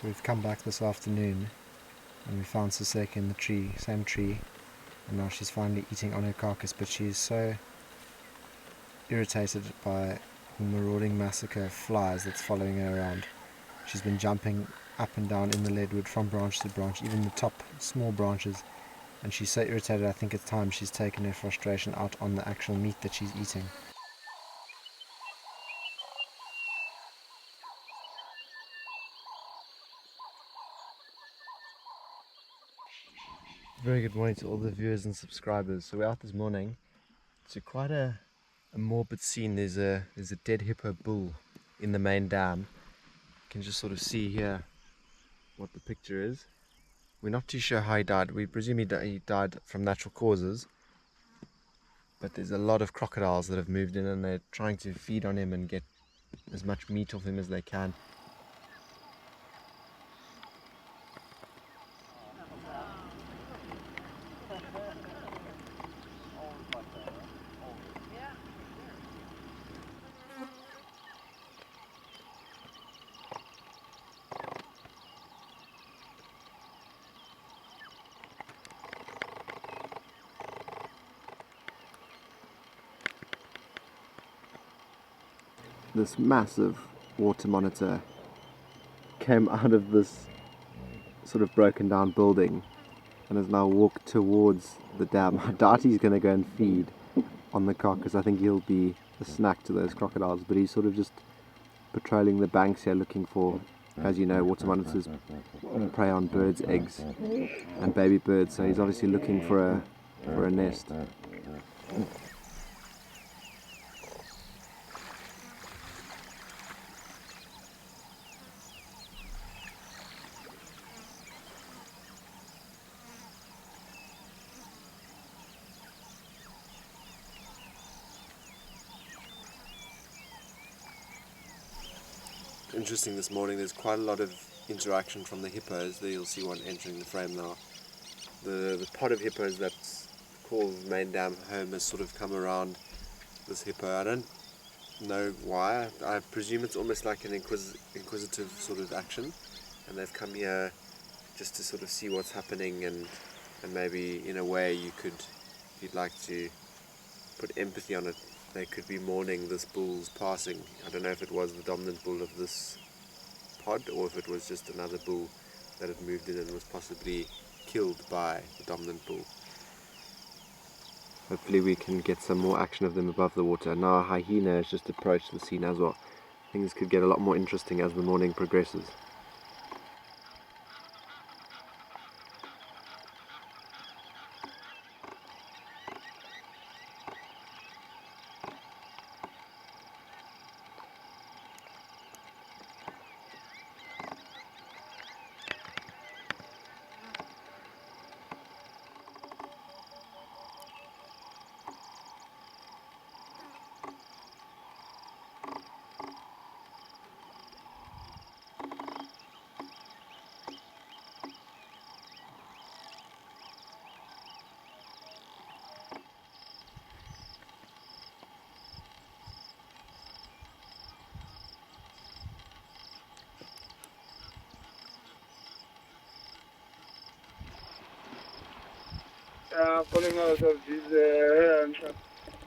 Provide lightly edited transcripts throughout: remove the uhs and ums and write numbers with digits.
We've come back this afternoon and we found Siseka in the tree, same tree, and now she's finally eating on her carcass, but she's so irritated by the marauding massacre of flies that's following her around. She's been jumping up and down in the leadwood from branch to branch, even the top small branches, and she's so irritated I think it's time she's taken her frustration out on the actual meat that she's eating. Very good morning to all the viewers and subscribers. So we're out this morning to quite a morbid scene. There's a dead hippo bull in the main dam. You can just sort of see here what the picture is. We're not too sure how he died. We presume he died from natural causes, but there's a lot of crocodiles that have moved in and they're trying to feed on him and get as much meat off him as they can. This massive water monitor came out of this sort of broken down building and has now walked towards the dam. I doubt he's going to go and feed on the carcass. I think he'll be a snack to those crocodiles, but he's sort of just patrolling the banks here looking for, as you know, water monitors prey on birds' eggs and baby birds, so he's obviously looking for a nest. Interesting this morning, there's quite a lot of interaction from the hippos. There you'll see one entering the frame now. The pod of hippos that's called main dam home has sort of come around this hippo. I don't know why. I presume it's almost like an inquisitive sort of action, and they've come here just to sort of see what's happening, and maybe in a way you could, if you'd like to put empathy on it, they could be mourning this bull's passing. I don't know if it was the dominant bull of this pod or if it was just another bull that had moved in and was possibly killed by the dominant bull. Hopefully we can get some more action of them above the water. Now a hyena has just approached the scene as well. Things could get a lot more interesting as the morning progresses.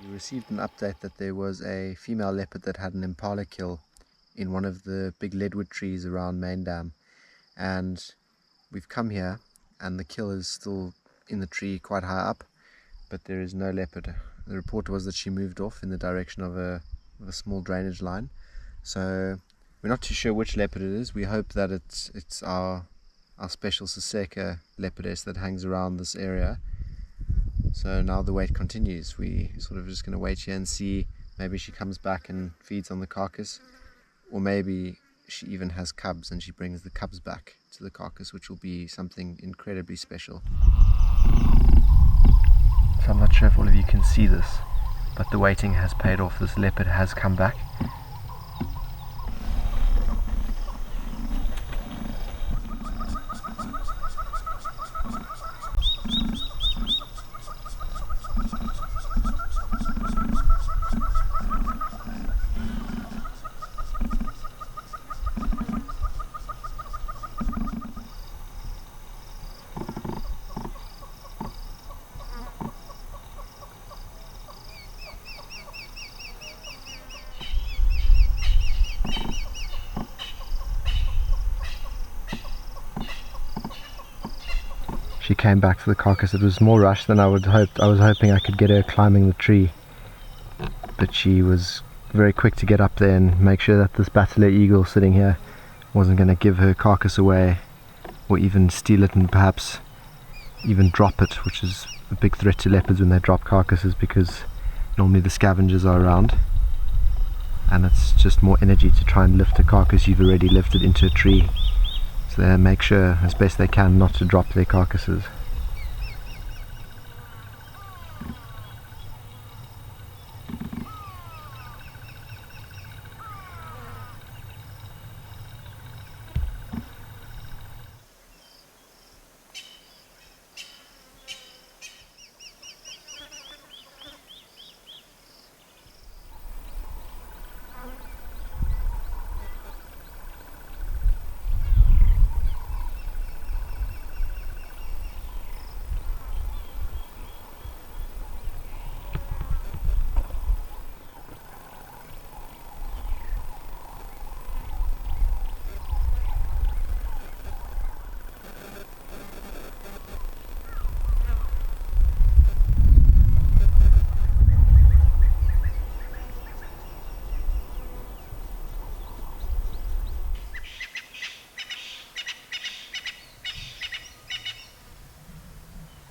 We received an update that there was a female leopard that had an impala kill in one of the big leadwood trees around Main Dam, and we've come here and the kill is still in the tree quite high up, but there is no leopard. The report was that she moved off in the direction of a small drainage line, so we're not too sure which leopard it is. We hope that it's our special Siseka leopardess that hangs around this area. So now the wait continues. We sort of just going to wait here and see. Maybe she comes back and feeds on the carcass, or maybe she even has cubs and she brings the cubs back to the carcass, which will be something incredibly special. So I'm not sure if all of you can see this, but the waiting has paid off. This leopard has come back. came back for the carcass. It was more rushed than I would hoped. I was hoping I could get her climbing the tree, but she was very quick to get up there and make sure that this battler eagle sitting here wasn't going to give her carcass away, or even steal it and perhaps even drop it, which is a big threat to leopards when they drop carcasses, because normally the scavengers are around and it's just more energy to try and lift a carcass you've already lifted into a tree. So they make sure as best they can not to drop their carcasses.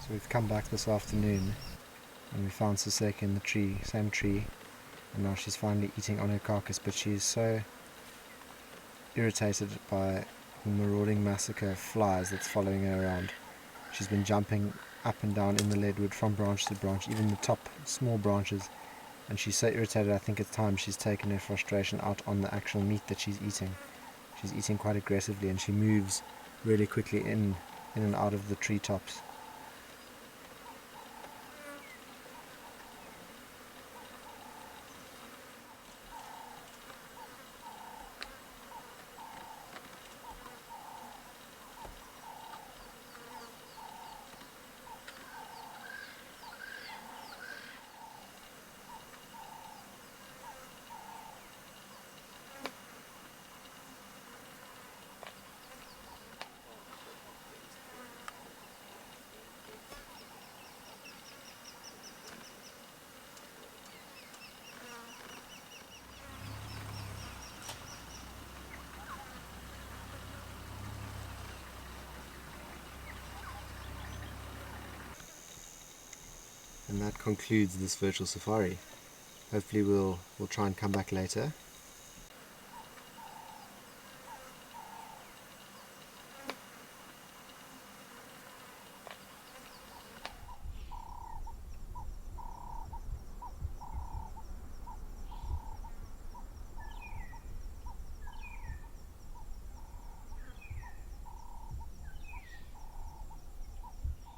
So we've come back this afternoon and we found Sisek in the tree, same tree, and now she's finally eating on her carcass, but she's so irritated by the marauding massacre of flies that's following her around. She's been jumping up and down in the leadwood from branch to branch, even the top small branches, and she's so irritated I think it's time she's taken her frustration out on the actual meat that she's eating. She's eating quite aggressively and she moves really quickly in and out of the treetops. And that concludes this virtual safari. Hopefully we'll try and come back later